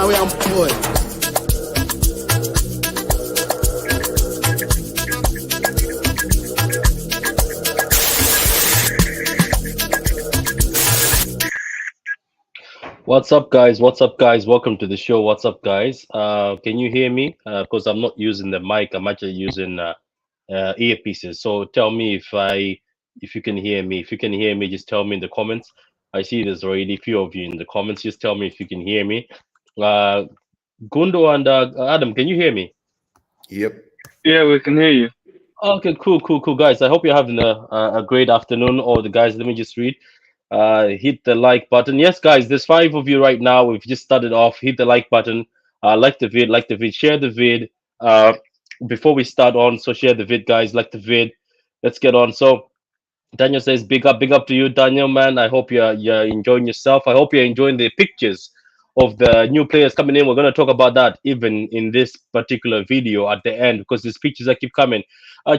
now we am boy. What's up, guys? What's up, guys? Welcome to the show. What's up, guys? Can you hear me? Because I'm not using the mic. I'm actually using earpieces. So tell me if you can hear me. If you can hear me, just tell me in the comments. I see there's already a few of you in the comments. Just tell me if you can hear me. Uh, Gundo and Adam, can you hear me? Yep. Yeah, we can hear you. Okay, cool, guys. I hope you're having a great afternoon. Or the guys, let me just read. Hit the like button. Yes, guys, there's 5 of you right now. We've just started off. Hit the like button. Like the vid, share the vid. Before we start on, so share the vid, guys. Like the vid. Let's get on. So Daniel says, big up to you, Daniel, man. I hope you're enjoying yourself. I hope you're enjoying the pictures of the new players coming in. We're going to talk about that even in this particular video at the end because these pictures that keep coming.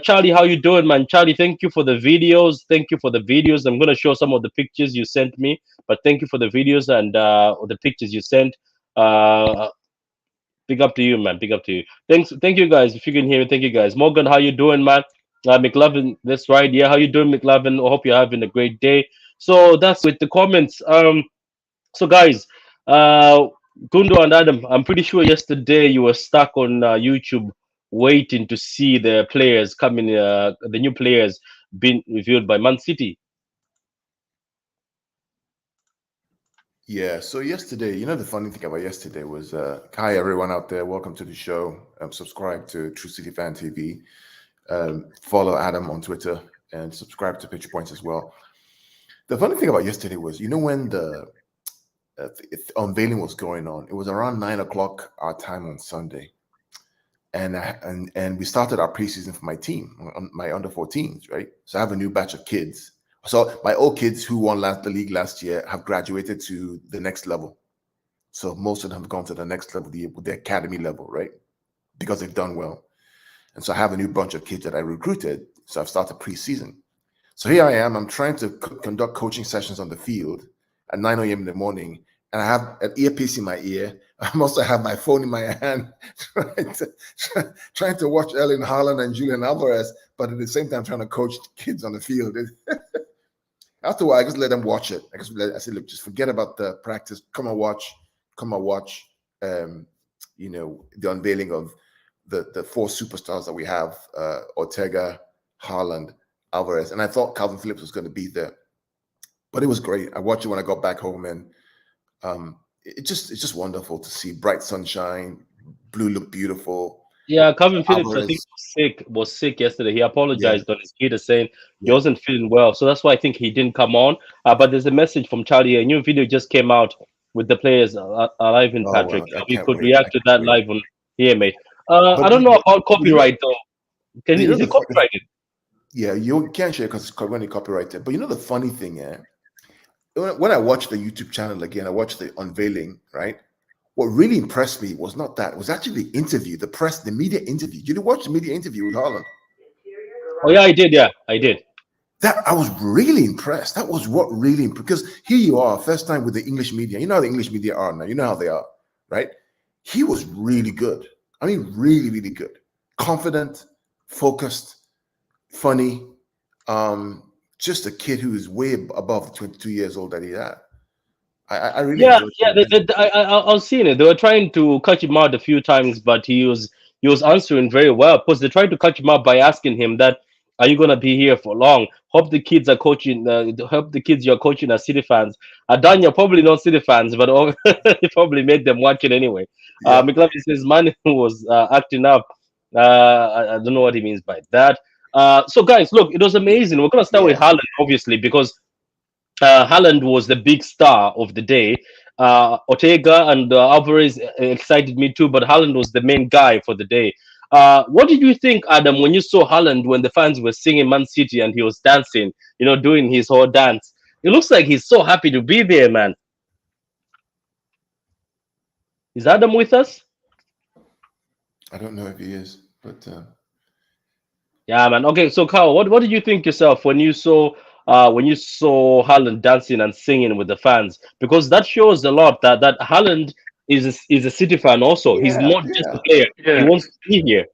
Charlie, how you doing, man? Charlie, thank you for the videos. Thank you for the videos. I'm going to show some of the pictures you sent me, but thank you for the videos and the pictures you sent. Big up to you, man. Big up to you. Thank you, guys. If you can hear me, thank you, guys. Morgan, how you doing, man? McLovin, that's right. Yeah, how you doing, McLovin? I hope you're having a great day. So that's with the comments. So guys, Gundo and Adam, I'm pretty sure yesterday you were stuck on YouTube waiting to see the players coming, the new players being revealed by Man City. Yeah. So yesterday, the funny thing about yesterday was, hi everyone out there, welcome to the show. Subscribe to True City Fan TV. Follow Adam on Twitter and subscribe to Pitch Points as well. The funny thing about yesterday was, when the unveiling was going on, it was around 9 o'clock our time on Sunday, and we started our preseason for my team, my under 14s, right? So I have a new batch of kids. So my old kids who won the league last year have graduated to the next level. So most of them have gone to the next level, the academy level, right? Because they've done well. And so I have a new bunch of kids that I recruited. So I've started preseason. So here I am. I'm trying to conduct coaching sessions on the field at 9 a.m. in the morning. And I have an earpiece in my ear. I also have my phone in my hand, trying to watch Erling Haaland and Julian Alvarez, but at the same time trying to coach kids on the field. After a while, I just let them watch it. I said, look, just forget about the practice. Come and watch. The unveiling of the 4 superstars that we have, Ortega, Haaland, Alvarez. And I thought Calvin Phillips was going to be there. But it was great. I watched it when I got back home, and it's just wonderful to see bright sunshine. Blue look beautiful. Yeah, Calvin Phillips, I think, was sick yesterday. He apologized on his Twitter saying he wasn't feeling well. So that's why I think he didn't come on. But there's a message from Charlie. A new video just came out with the players live in Patrick. Wow, we could react to that live on here, mate. I don't know about copyright, though. Is it copyrighted? Yeah, you can't share because it's currently copyrighted. But the funny thing, when I watched the YouTube channel again, I watched the unveiling, right? What really impressed me was not that. It was actually the interview, the media interview. Did you watch the media interview with Haaland? Oh, yeah, I did. Yeah, I did. That I was really impressed. That was what really, because here you are, first time with the English media. You know how the English media are now. You know how they are, right? He was really good. I mean, really, really good. Confident, focused, funny. Just a kid who is way above the 22 years old that he had. I really I was seeing it. They were trying to catch him out a few times, but he was answering very well. Because they tried to catch him out by asking him that, "Are you gonna be here for long?" Hope the kids are coaching. Hope the kids you're coaching are City fans. Daniel probably not City fans, but it probably made them watch it anyway. Yeah. McLovin says man was acting up. I don't know what he means by that. So guys, look, it was amazing. We're gonna start with Haaland, obviously, because Haaland was the big star of the day. Ortega and Alvarez excited me too, but Haaland was the main guy for the day. What did you think, Adam, when you saw Haaland when the fans were singing Man City and he was dancing, doing his whole dance? It looks like he's so happy to be there, man. Is Adam with us? I don't know if he is, but yeah, man. Okay, so Carl, what did you think yourself when you saw Haaland dancing and singing with the fans? Because that shows a lot that Haaland is a City fan also. He's Yeah, not just a yeah. player. He Yeah. wants to be here.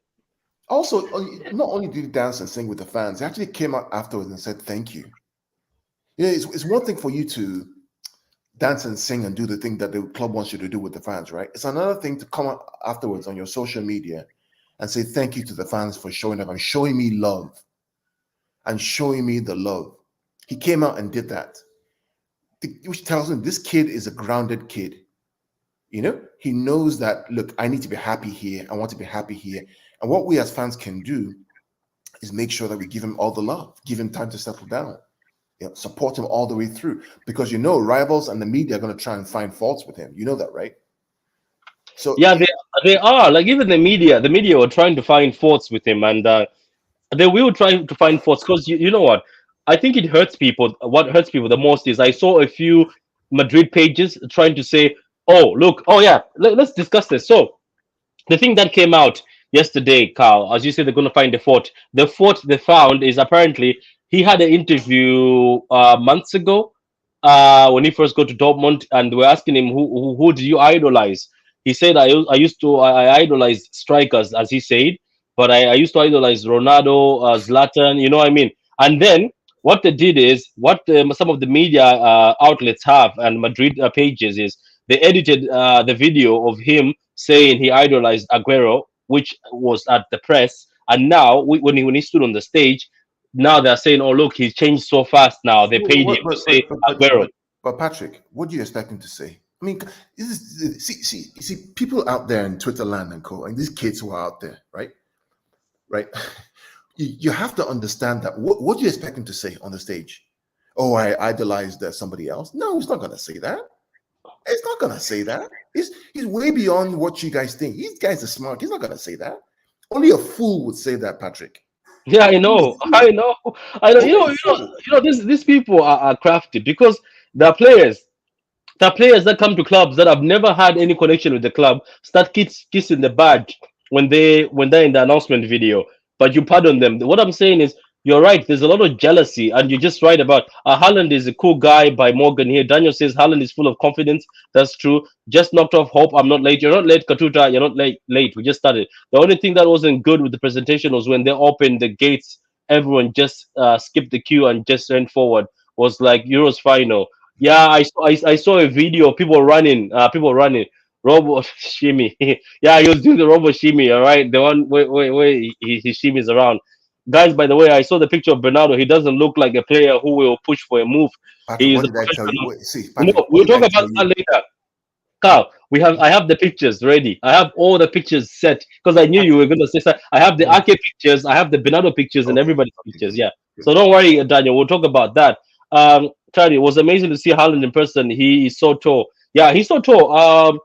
Also, not only did he dance and sing with the fans, he actually came out afterwards and said thank you. Yeah, it's one thing for you to dance and sing and do the thing that the club wants you to do with the fans, right? It's another thing to come out afterwards on your social media and say thank you to the fans for showing up and showing me love and showing me the love. He came out and did that, which tells me this kid is a grounded kid. You know, he knows that, look, I need to be happy here. I want to be happy here. And what we as fans can do is make sure that we give him all the love, give him time to settle down, support him all the way through. Because rivals and the media are going to try and find faults with him. You know that, right? So Yeah, they are like even the media were trying to find faults with him, and they will try to find faults because you know what? I think it hurts people. What hurts people the most is I saw a few Madrid pages trying to say, "Oh, look, oh yeah, let's discuss this." So the thing that came out yesterday, Carl, as you said, they're going to find the fault. The fault they found is apparently he had an interview months ago when he first got to Dortmund, and we're asking him who do you idolize. He said, I idolize strikers, as he said, but I used to idolize Ronaldo, Zlatan, you know what I mean? And then what they did is what some of the media outlets have and Madrid pages is they edited the video of him saying he idolized Aguero, which was at the press. And now, when he stood on the stage, now they're saying, "Oh, look, he's changed so fast now." They paid him what, to say Aguero. but Patrick, what do you expect him to say? I mean, see, people out there in Twitter land and co, and these kids who are out there, right? Right? You have to understand that. What do you expect him to say on the stage? Oh, I idolized somebody else. No, he's not going to say that. He's not going to say that. He's way beyond what you guys think. These guys are smart. He's not going to say that. Only a fool would say that, Patrick. Yeah, I know, I know, I know. Only a fool. These people are crafty because they're players. The players that come to clubs that have never had any connection with the club start kissing the badge when they're in the announcement video. But you pardon them. What I'm saying is you're right. There's a lot of jealousy, and you're just right about Haaland is a cool guy by Morgan here. Daniel says Haaland is full of confidence. That's true. Just knocked off hope. I'm not late. You're not late, Katuta. You're not late. Late. We just started. The only thing that wasn't good with the presentation was when they opened the gates. Everyone just skipped the queue and just went forward. Was like Euros final. Yeah, I saw a video of people running. People running. Robo shimmy. Yeah, he was doing the robo shimmy. All right, the one where he shimmies around. Guys, by the way, I saw the picture of Bernardo. He doesn't look like a player who will push for a move. Patrick, He is what a did I tell you? professional. Wait, see, No, Patrick, what we'll did talk I about tell that you? later. Carl, I have the pictures ready. I have all the pictures set because I knew you were gonna say so. I have the No. Ake pictures, I have the Bernardo pictures, and Okay, everybody's okay, pictures. good. Yeah. Good. So don't worry, Daniel. We'll talk about that. Charlie, it was amazing to see Haaland in person. He is so tall. Yeah, he's so tall.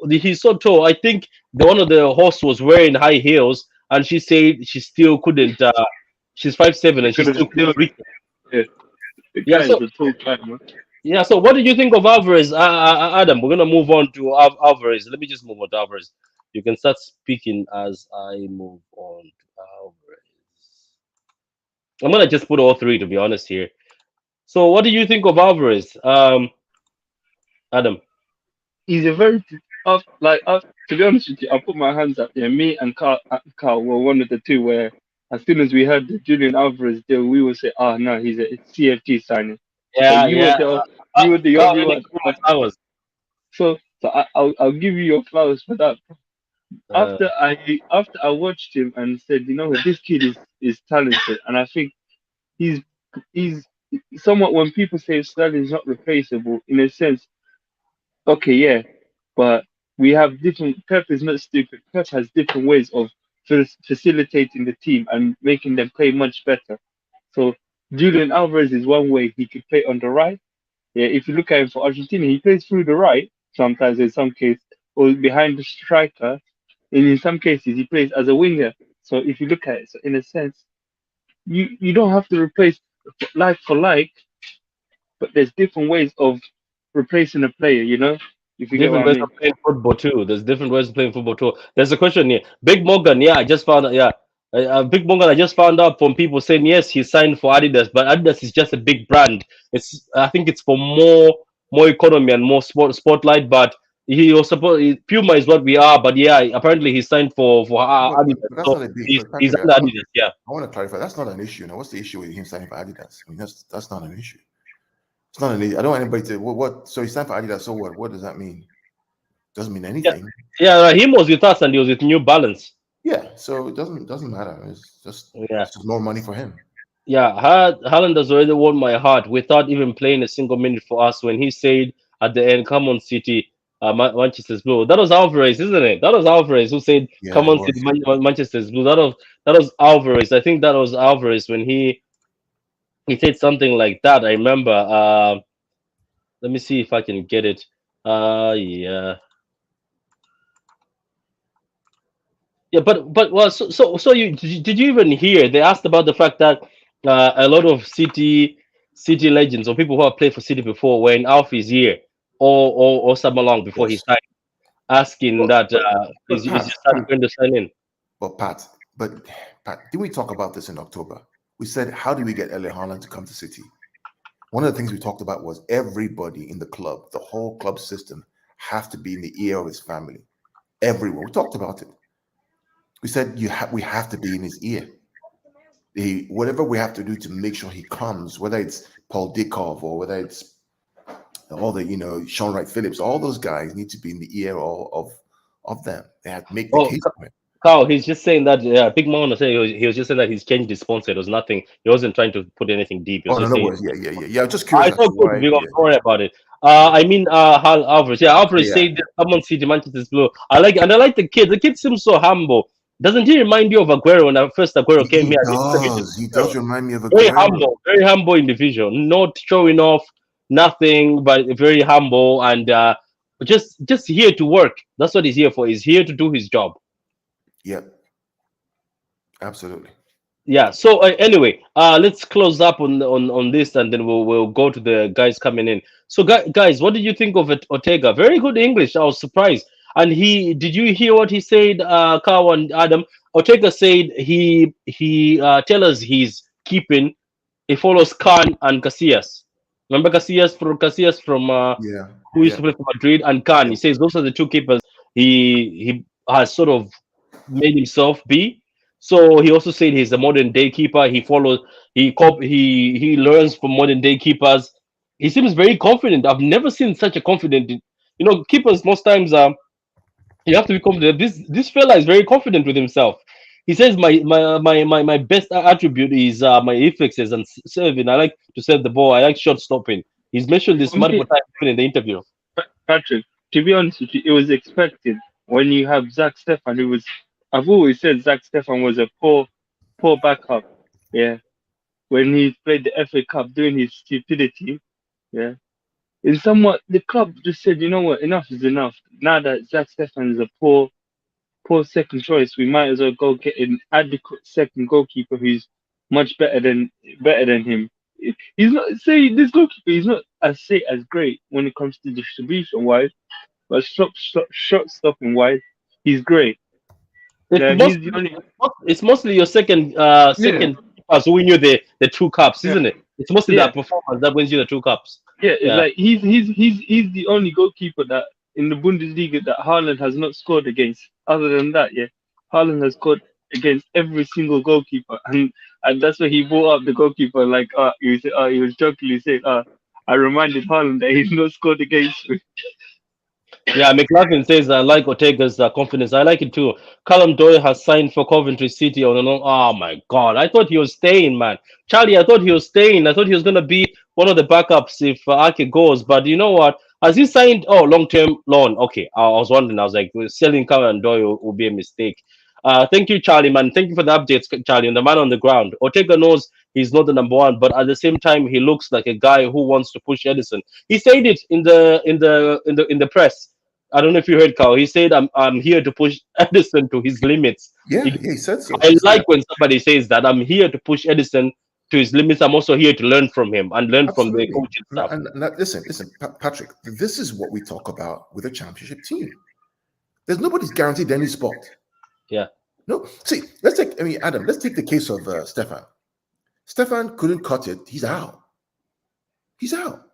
He's so tall. I think one of the hosts was wearing high heels, and she said she still couldn't. She's 5'7", He and she could have still couldn't still. reach. Yeah. The Yeah. guy is So a tall guy, man. yeah. So what did you think of Alvarez, Adam? We're gonna move on to Alvarez. Let me just move on to Alvarez. You can start speaking as I move on to Alvarez. I'm gonna just put all three to be honest here. So what do you think of Alvarez, Adam? He's a very to be honest with you, I'll put my hands up. Yeah, me and Carl were one of the two where as soon as we heard the Julian Alvarez deal, we would say, "Ah, no, he's a CFG signing." But Yeah, yeah. you were the Carl only really one. grew my flowers. I'll give you your flowers for that. Uh, After I watched him and said, you know what, this kid is talented, and I think he's he's somewhat when people say Sterling's not replaceable in a sense. Okay, yeah, but we have different. Pep is not stupid. Pep has different ways of facilitating the team and making them play much better. So Julian Alvarez is one way he could play on the right. Yeah, if you look at him for Argentina, he plays through the right sometimes in some cases, or behind the striker. And in some cases, he plays as a winger. So if you look at it, so in a sense, you don't have to replace like for like, but there's different ways of replacing a player. You know, if you get what different I ways of mean. playing football too. There's different ways of playing football too. There's a question here. Big Morgan, yeah, I just found out. Yeah, Big Morgan, I just found out from people saying yes, he signed for Adidas, but Adidas is just a big brand. I think it's for more economy and more spotlight. But He was supposed Puma is what we are, but yeah, apparently he signed for Adidas, But that's so not a big. he's But he's Patrick, under Adidas. Yeah, I want to clarify. That's not an issue. Now, what's the issue with him signing for Adidas? I mean, that's not an issue. It's not an issue. I don't want anybody to what. So he signed for Adidas. So what? What does that mean? Doesn't mean yeah, anything. yeah. Him was with us, and he was with New Balance. Yeah. So it doesn't matter. Yeah, It's just more money for him. yeah. Haaland has already won my heart without even playing a single minute for us. When he said at the end, "Come on, City." Manchester's blue. That was Alvarez, isn't it? That was Alvarez who said, Yeah, "Come it on, City, was. Manchester's blue." That was Alvarez. I think that was Alvarez when he said something like that. I remember. Let me see if I can get it. Yeah, yeah. But well, so did you even hear? They asked about the fact that a lot of City legends or people who have played for City before were in Alfie's year or some along before he Yes. signed, asking But that but is but your Pat, son Pat, going to sign in? but Pat, but Pat, didn't we talk about this in October? We said, how do we get LA Haaland to come to City? One of the things we talked about was everybody in the club, the whole club system, have to be in the ear of his family. Everyone. We talked about it. We said we have to be in his ear. Whatever we have to do to make sure he comes, whether it's Paul Dickov or whether it's all the Sean Wright Phillips, all those guys need to be in the ear of them. They have to make the Oh, case for him. Carl, he's just saying that. Big Mom was saying he was just saying that he's changed his sponsor. It was nothing. He wasn't trying to put anything deep. He was Oh no, just no saying. worries. Yeah. I'm just curious I as to talked to why. Big Mom. Yeah, Don't worry about it. yeah, I mean, Alvarez. Yeah, Alvarez yeah. said, "Come on, City, Manchester's blue." I like the kid. The kid seems so humble. Doesn't he remind you of Aguero when first Aguero came He here? I did interview does. He with Aguero. does remind me of Aguero. Very humble individual. Not showing off, nothing, but very humble and just here to work. That's what he's here for. He's here to do his job. Yep, absolutely. Yeah. So anyway, let's close up on this, and then we'll go to the guys coming in. So guys, what did you think of it, Ortega? Very good English. I was surprised. And did you hear what he said, Carl and Adam? Ortega said he tell us he's keeping. He follows Khan and Casillas. Remember Casillas from Yeah, who used yeah, to play for Madrid, and Khan. yeah. He says those are the two keepers he has sort of made himself be. So he also said he's a modern day keeper. He follows, he learns from modern day keepers. He seems very confident. I've never seen such a confident. Keepers most times you have to be confident. This fella is very confident with himself. He says my best attribute is my reflexes and serving. I like to serve the ball. I like shot stopping. He's mentioned this For multiple me, times even in the interview. Patrick, to be honest with you, it was expected when you have Zach Stefan. I've always said Zach Stefan was a poor backup. Yeah, when he played the FA Cup doing his stupidity. Yeah, in somewhat the club just said, you know what, enough is enough. Now that Zach Stefan is a poor second choice, we might as well go get an adequate second goalkeeper who's much better than him. He's not say this goalkeeper. He's not as great when it comes to distribution wise, but shot stopping wise, he's great. It's Like he's the mostly only. it's mostly your second Yeah, second keepers who win you the two cups, yeah, isn't it? It's mostly yeah, that performance that wins you the two cups. yeah. It's Yeah. like he's the only goalkeeper that in the Bundesliga that Haaland has not scored against. Other than that, yeah, Haaland has scored against every single goalkeeper, and that's why he brought up the goalkeeper. Like, he was jokingly saying, I reminded Haaland that he's not scored against me. Yeah, McLaughlin says I like Ortega's confidence. I like it too. Callum Doyle has signed for Coventry City on and on. Oh my God, I thought he was staying, man. Charlie, I thought he was staying. I thought he was gonna be one of the backups if Ake goes. But you know what? Has he signed? Oh, long-term loan. Okay, I was wondering. I was like, selling Callum Doyle will be a mistake. Thank you, Charlie, man. Thank you for the updates, Charlie. And the man on the ground. Ortega knows he's not the number one, but at the same time, he looks like a guy who wants to push Edison. He said it in the press. I don't know if you heard Carl. He said, "I'm here to push Edison to his limits." Yeah, yeah. He said so. I He said like when somebody says that. I'm here to push Edison to his limits. I'm also here to learn from him and learn from the absolutely. coaching staff. Listen, Patrick. This is what we talk about with a championship team. There's nobody's guaranteed any spot. Yeah, No, see, let's take. I mean, Adam. Let's take the case of Stefan. Stefan couldn't cut it. He's out. He's out.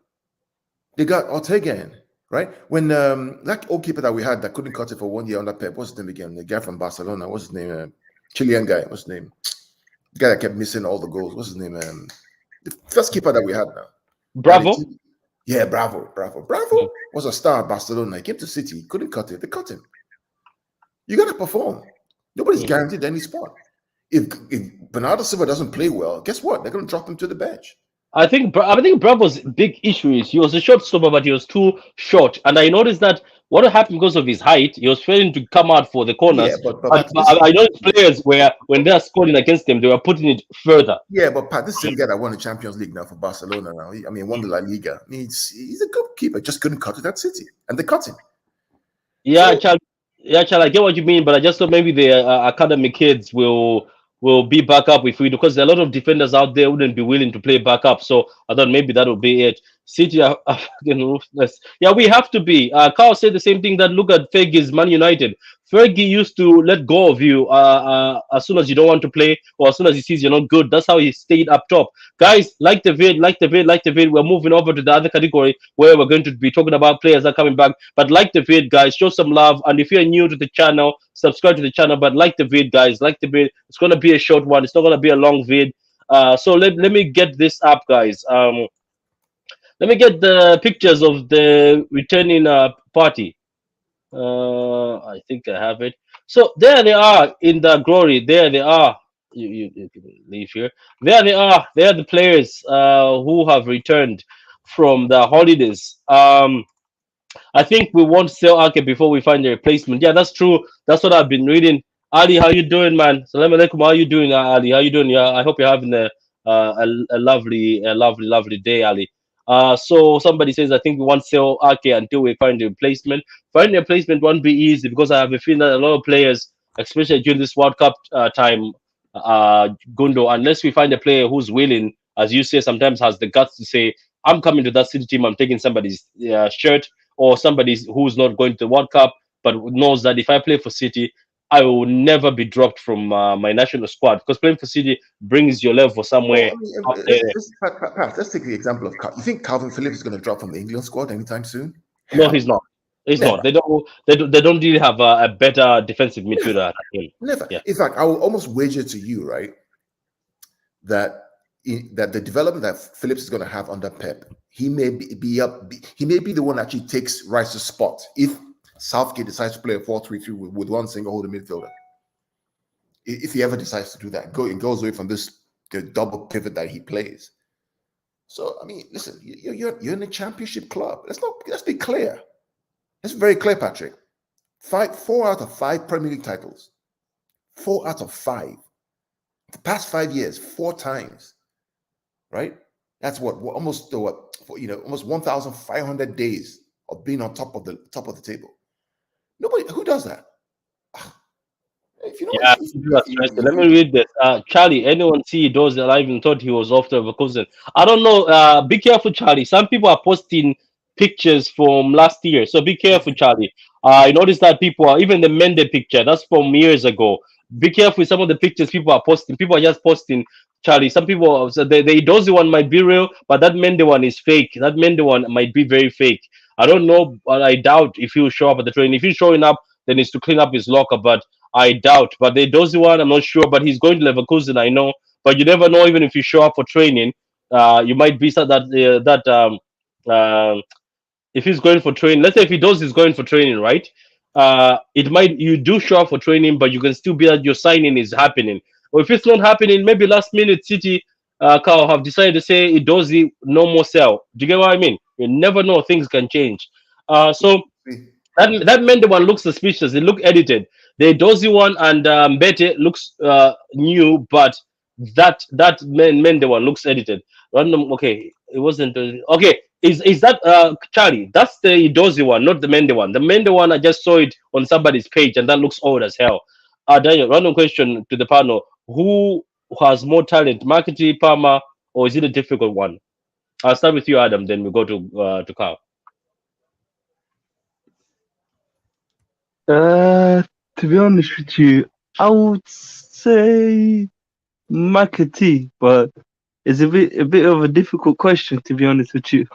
They got Ortega in. right? When that old keeper that we had that couldn't cut it for 1 year under Pep, what's his name again? The guy from Barcelona, what's his name? Chilean guy, what's his name? The guy that kept missing all the goals, what's his name? The first keeper that we had now. Bravo. Yeah, Bravo. Bravo was a star at Barcelona. He came to City, he couldn't cut it. They cut him. You got to perform. Nobody's guaranteed any spot. If Bernardo Silva doesn't play well, guess what? They're going to drop him to the bench. I think Bravo's big issue is he was a short stopper, but he was too short. And I noticed that what happened because of his height, he was failing to come out for the corners. Yeah, but I know players where when they are scoring against them, they were putting it further. Yeah, but Pat, this same guy that won the Champions League now for Barcelona now. Won the La Liga. I mean, he's a good keeper, just couldn't cut it at City, and they cut him. Yeah, so, Chal, I get what you mean, but I just thought maybe the academy kids will be back up if we do, because there are a lot of defenders out there who wouldn't be willing to play back up. So I thought maybe that would be it. City are fucking ruthless. Yeah, we have to be. Carl said the same thing that look at Fergie's Man United. Fergie used to let go of you as soon as you don't want to play, or as soon as he sees you're not good. That's how he stayed up top. Guys, like the vid. We're moving over to the other category where we're going to be talking about players that are coming back. But like the vid, guys, show some love. And if you're new to the channel, subscribe to the channel. But like the vid, guys, like the vid. It's going to be a short one. It's not going to be a long vid. So let me get this up, guys. Let me get the pictures of the returning party. I think I have it. So there they are in the glory. There they are. You can leave here. There they are. They are the players who have returned from the holidays. I think we won't sell Ake before we find a replacement. Yeah, that's true. That's what I've been reading. Ali, how you doing, man? Salam alaikum. How you doing, Ali? How you doing? Yeah, I hope you're having a lovely day, Ali. So somebody says I think we want to sell Ake until we find a replacement. Finding a replacement won't be easy because I have a feeling that a lot of players, especially during this World Cup time, Gundo, unless we find a player who's willing, as you say, sometimes has the guts to say, I'm coming to that City team, I'm taking somebody's shirt, or somebody who's not going to the World Cup, but knows that if I play for City, I will never be dropped from my national squad, because playing for City brings your level somewhere. Let's take the example of you think Calvin Phillips is going to drop from the England squad anytime soon? No, he's not. He's not. They don't really have a better defensive midfielder than him. Never. Yeah. In fact, I will almost wager to you, right, that the development that Phillips is going to have under Pep, he may be the one that actually takes Rice's spot if Southgate decides to play a 4-3-3 with one single holding midfielder. If he ever decides to do that, goes away from the double pivot that he plays. So I mean, listen, you're in a championship club. Let's be clear. Let's be very clear, Patrick. 4 out of 5 Premier League titles. 4 out of 5. The past 5 years, 4 times. Right? That's almost 1,500 days of being on top of the table. Nobody who does that. Let me read this. Charlie, anyone see those that I even thought he was off to Leverkusen? I don't know. Be careful, Charlie. Some people are posting pictures from last year, so be careful, Charlie. I noticed that people are even the Mende picture. That's from years ago. Be careful with some of the pictures people are posting. People are just posting. Charlie, some people, so the Idozi one might be real, but that Mende one is fake. That Mende one might be very fake. I don't know, but I doubt if he'll show up at the training. If he's showing up, then it's to clean up his locker, but I doubt. But the Idozi one, I'm not sure, but he's going to Leverkusen, I know. But you never know, even if you show up for training, you might be if he's going for training, let's say if he does, he's going for training, right? You do show up for training, but you can still be that your signing is happening. Or if it's not happening, maybe last minute City Carl have decided to say it does no more sell. Do you get what I mean? You never know, things can change. So that Mende one looks suspicious. It look edited. The Dozy one and Mbete looks new, but that Mende one looks edited. Random. Okay, it wasn't. Okay, is that Charlie? That's the Dozy one, not the Mende one. The Mende one, I just saw it on somebody's page, and that looks old as hell. Daniel, random question to the panel: who has more talent, Marketing, Palmer, or is it a difficult one? I'll start with you, Adam. Then we go to Carl. To be honest with you, I would say Marketing, but it's a bit of a difficult question, to be honest with you.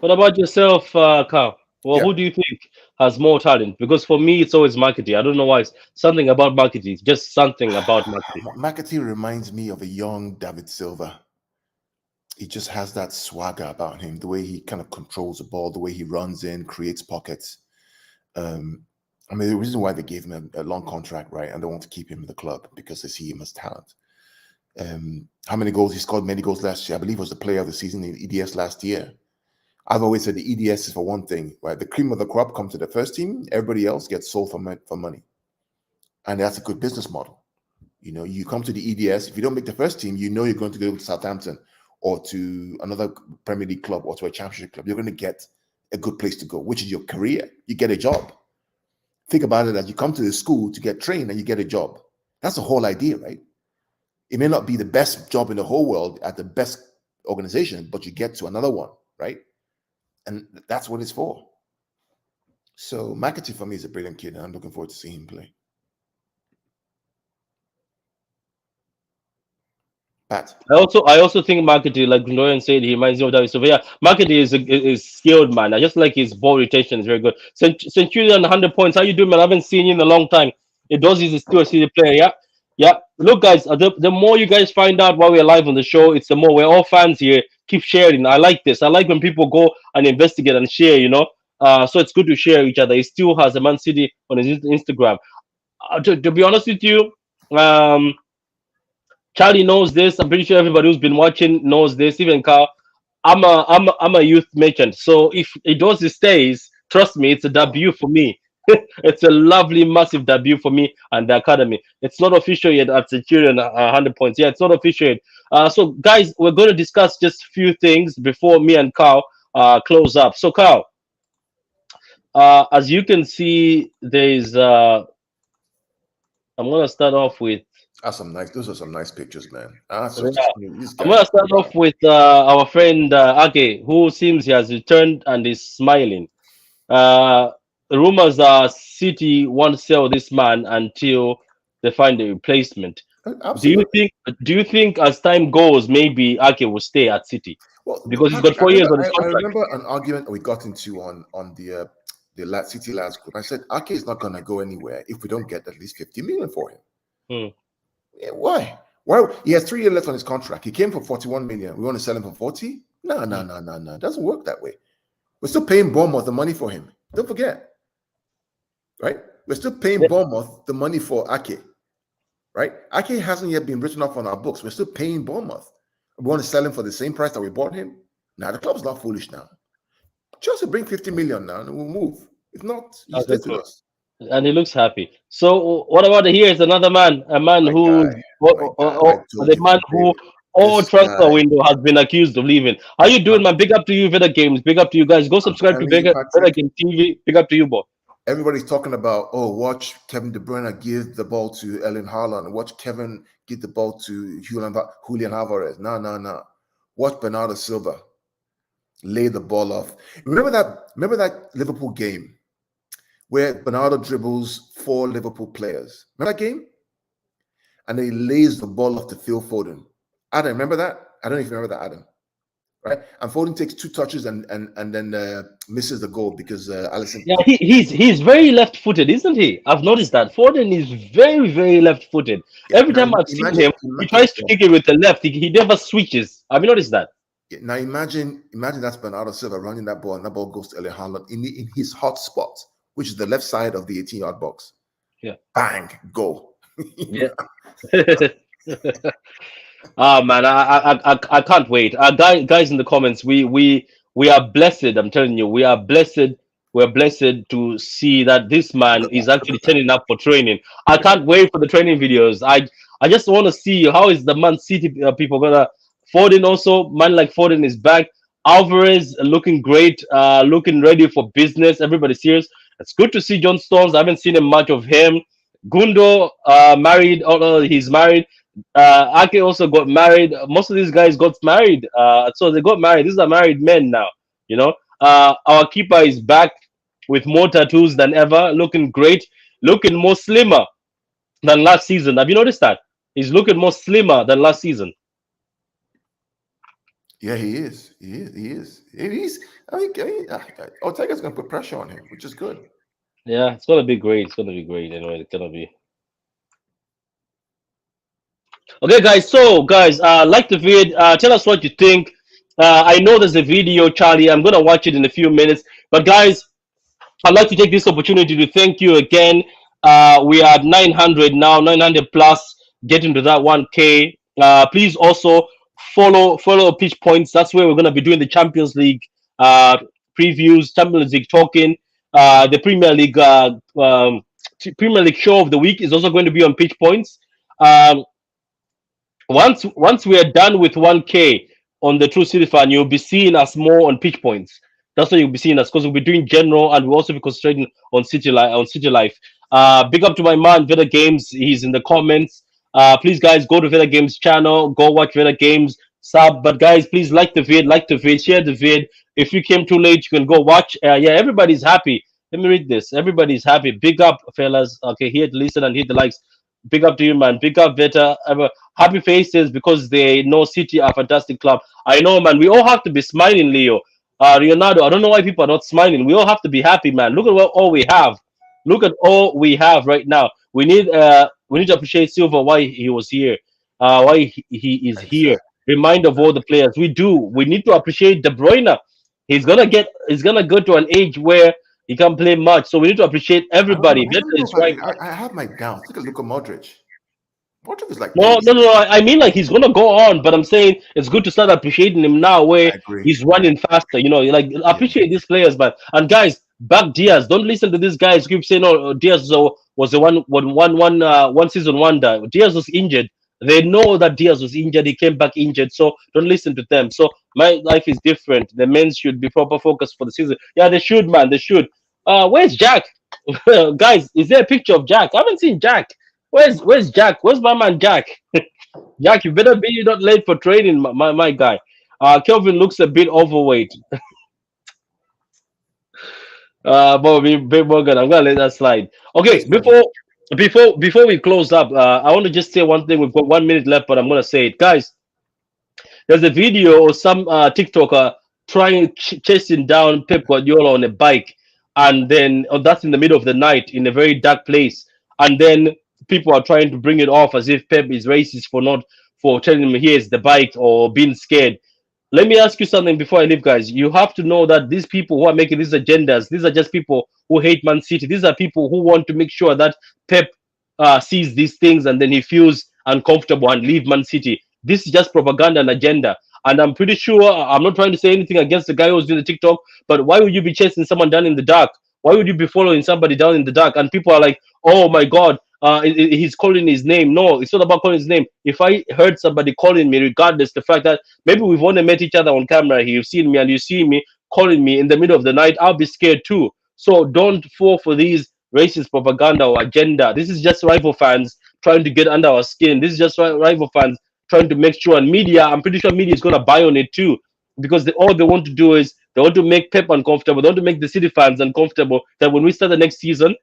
What about yourself, Carl? Well, Yeah, who do you think has more talent? Because for me, it's always marketing. I don't know why. It's something about marketing. Just something about marketing. McAtee reminds me of a young David Silva. He just has that swagger about him, the way he kind of controls the ball, the way he runs in, creates pockets. Um, I mean, the reason why they gave him a long contract, right, and they want to keep him in the club because they see him as talent. How many goals he scored? Many goals last year. I believe was the player of the season in EDS last year. I've always said the EDS is for one thing, right? The cream of the crop comes to the first team. Everybody else gets sold for money, and that's a good business model. You know, you come to the EDS. If you don't make the first team, you know you're going to go to Southampton or to another Premier League club or to a Championship club. You're going to get a good place to go, which is your career. You get a job. Think about it as you come to the school to get trained and you get a job. That's the whole idea, right? It may not be the best job in the whole world at the best organization, but you get to another one, right? And that's what it's for. So McAtee for me is a brilliant kid, and I'm looking forward to seeing him play. Pat. I also think marketing, like Gloria said, he reminds me of David Silva. Yeah, marketing is skilled, man. I just like his ball retention is very good. Centurion 100 points. How you doing, man? I haven't seen you in a long time. It does is still a city player. Yeah, yeah. Look, guys, the more you guys find out while we're live on the show, it's the more we're all fans here. Keep sharing. I like this. I like when people go and investigate and share. So it's good to share each other. He still has a Man City on his Instagram. To be honest with you, um. Charlie knows this. I'm pretty sure everybody who's been watching knows this. Even Carl, I'm a youth merchant. So if Edozi stays, trust me, it's a debut for me. It's a lovely, massive debut for me and the academy. It's not official yet at Centurion 100 points. Yeah, it's not official yet. So guys, we're going to discuss just a few things before me and Carl close up. So Carl, as you can see, there's. I'm going to start off with. That's some nice. Those are some nice pictures, man. Ah, so Yeah. this I'm guy. gonna start off with our friend Ake, who seems he has returned and is smiling. Uh, the rumors are City won't sell this man until they find a replacement. Do you Absolutely. think? Do you think as time goes, maybe Ake will stay at City Well, because he's got Patrick, 4 years on his I contract? remember an argument we got into on the City Lads group. I said Ake is not going to go anywhere if we don't get at least 50 million for him. Hmm. Yeah, why? Why? He has 3 years left on his contract. He came for 41 million. We want to sell him for 40? No, no, no, no, no. It doesn't work that way. We're still paying Bournemouth the money for him. Don't forget, right? We're still paying Yeah. Bournemouth the money for Ake, right? Ake hasn't yet been written off on our books. We're still paying Bournemouth. We want to sell him for the same price that we bought him. Now the club's not foolish now. Just to bring 50 million now and we'll move. If not, he Okay, stays with cool. us. And he looks happy. So what about here is another man, a man My who, guy, my guy. I told the you man from day. who all This transfer guy, window has been accused of leaving. How you doing, I'm, man? Big up to you, Better Games. Big up to you guys. Go I'm subscribe to telling you, Better Patrick, Game TV. Big up to you, boy. everybody's talking about, oh, watch Kevin De Bruyne give the ball to Erling Haaland. Watch Kevin give the ball to Julian Alvarez. No, no, no. Watch Bernardo Silva lay the ball off. Remember that Liverpool game where Bernardo dribbles 4 Liverpool players. Remember that game? And then he lays the ball off to Phil Foden. Adam, remember that? I don't know if you remember that, Adam. Right? And Foden takes 2 touches and then misses the goal because Allison. Yeah, he's very left-footed, isn't he? I've noticed that Foden is very, very left-footed. Yeah, Every now time I've seen imagine, him, he tries to kick it with the left. He never switches. Have you noticed that? now imagine that's Bernardo Silva running that ball, and that ball goes to Erling Haaland in his hot spot, which is the left side of the 18-yard box. Yeah. Bang, go. Yeah. Ah man, I can't wait. Guys in the comments, we are blessed. I'm telling you, we are blessed. We're blessed to see that this man Look at is that. Look actually at that. turning up for training. I can't wait for the training videos. I just want to see how is the Man City people gonna. Foden also, man like Foden is back. Alvarez looking great, looking ready for business. Everybody serious. It's good to see John Stones. I haven't seen him much of him. Gundo married. Although he's married. Ake also got married. Most of these guys got married. So they got married. These are married men now. Our keeper is back with more tattoos than ever, looking great, looking more slimmer than last season. Have you noticed that? He's looking more slimmer than last season. Yeah, he is. He is. He is. He's. Ortega's going to put pressure on him, which is good. Yeah, it's gonna be great. It's gonna be great. Anyway, it's gonna be okay, guys. So, guys, like the vid. Tell us what you think. I know there's a video, Charlie. I'm gonna watch it in a few minutes. But, guys, I'd like to take this opportunity to thank you again. We are at 900 now, 900 plus, getting to that 1K. Please also follow Pitch Points. That's where we're going to be doing the Champions League uh, previews, Champions League talking. The Premier League show of the week is also going to be on Pitch Points. Um, once we are done with 1K on the True City Fan, you'll be seeing us more on Pitch Points. That's what you'll be seeing us because we'll be doing general and we'll also be concentrating on City Life. Big up to my man Veda Games. He's in the comments. Please, guys, go to Veda Games channel. Go watch Veda Games. Sub. But, guys, please like the vid, share the vid. If you came too late, you can go watch. Yeah, everybody's happy. Let me read this. Everybody's happy. Big up, fellas. Okay, hit listen and hit the likes. Big up to you, man. Big up, Veta. Happy faces because they know City are a fantastic club. I know, man. We all have to be smiling, Leo. Leonardo, I don't know why people are not smiling. We all have to be happy, man. Look at what all we have. Look at all we have right now. We need to appreciate Silva why he was here, why he is here. Exactly. Remind of all the players we do. We need to appreciate De Bruyne. He's gonna go to an age where he can't play much. So we need to appreciate I don't know. everybody. I Veta don't know is if right. I have my doubts. Look at Luka Modric. Modric is like No, pace. no, no, no. I mean, like he's gonna go on, but I'm saying it's good to start appreciating him now, where I agree. he's running faster. Like Yeah. appreciate these players, man. And guys, back Diaz. Don't listen to these guys who keep saying, "Oh, Diaz was the one season wonder." Diaz was injured. They know that Diaz was injured. He came back injured, so don't listen to them. So my life is different. The men should be proper focused for the season. Yeah, they should, man. They should. Where's Jack? Guys, is there a picture of Jack? I haven't seen Jack. Where's Jack? Where's my man Jack? Jack, you better be not late for training, my guy. Kelvin looks a bit overweight. Bobby Morgan, I'm gonna let that slide. Okay, Yes, sir. before we close up, I want to just say one thing. We've got 1 minute left, but I'm gonna say it, guys. There's a video of some TikToker trying chasing down Pep Guardiola on a bike, and then that's in the middle of the night in a very dark place, and then people are trying to bring it off as if Pep is racist for telling him here's the bike or being scared. Let me ask you something before I leave, guys. You have to know that these people who are making these agendas, these are just people who hate Man City. These are people who want to make sure that Pep sees these things and then he feels uncomfortable and leave Man City. This is just propaganda and agenda. And I'm pretty sure I'm not trying to say anything against the guy who's doing the TikTok, but why would you be chasing someone down in the dark? Why would you be following somebody down in the dark? And people are like, oh my God, he's calling his name. No, it's not about calling his name. If I heard somebody calling me, regardless the fact that maybe we've only met each other on camera, you've seen me and you see me calling me in the middle of the night, I'll be scared too. So don't fall for these racist propaganda or agenda. This is just rival fans trying to get under our skin. This is just rival fans trying to make sure, and media, I'm pretty sure media is going to buy on it too, because all they want to do is they want to make Pep uncomfortable. They want to make the City fans uncomfortable. That when we start the next season,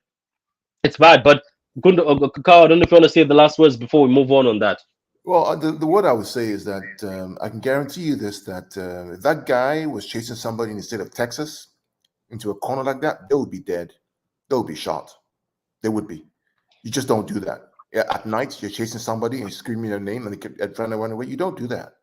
it's bad. But Kyle, I don't know if you want to say the last words before we move on that. Well, the word I would say is that I can guarantee you this: that if that guy was chasing somebody in the state of Texas into a corner like that, they would be dead. They would be shot. They would be. You just don't do that. Yeah, at night, you're chasing somebody and you're screaming their name and they keep trying to run away. You don't do that.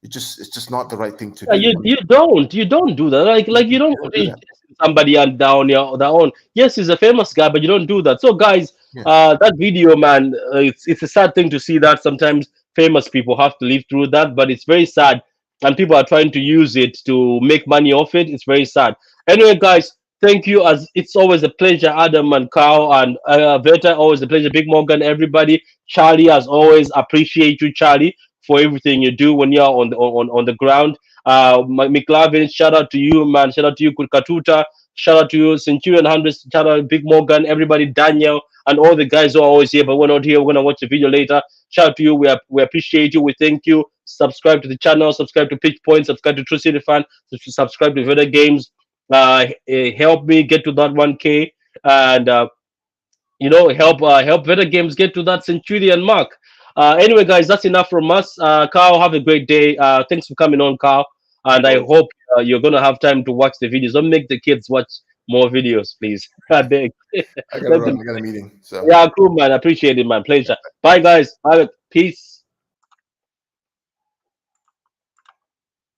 It's just not the right thing to do. You don't do that. Like you don't do that. somebody and down your their own. Yes, he's a famous guy, but you don't do that. So guys, Yeah. that video, man, it's a sad thing to see that sometimes famous people have to live through that, but it's very sad, and people are trying to use it to make money off it. It's very sad. Anyway, guys, thank you. As it's always a pleasure, Adam and Carl and Veta. Always a pleasure, Big Morgan, everybody. Charlie, as always, appreciate you, Charlie, for everything you do when you're on the ground. McLavin, shout out to you, man. Shout out to you, Katuta. Shout out to you, Centurion 100. Shout out Big Morgan, everybody, Daniel, and all the guys who are always here, but we're not here. We're going to watch the video later. Shout out to you. We appreciate you. We thank you. Subscribe to the channel. Subscribe to Pitch Point. Subscribe to True City Fan. Subscribe to Veda Games. Help me get to that 1K. And, help Veda Games get to that Centurion mark. Anyway, guys, that's enough from us. Carl, have a great day. Thanks for coming on, Carl. And I Well, hope you're gonna have time to watch the videos. Don't make the kids watch more videos, please. I beg. I gotta Let run. them. I got a meeting. So. Yeah, cool, man. Appreciate it, man. Pleasure. Bye, guys. Bye. Peace.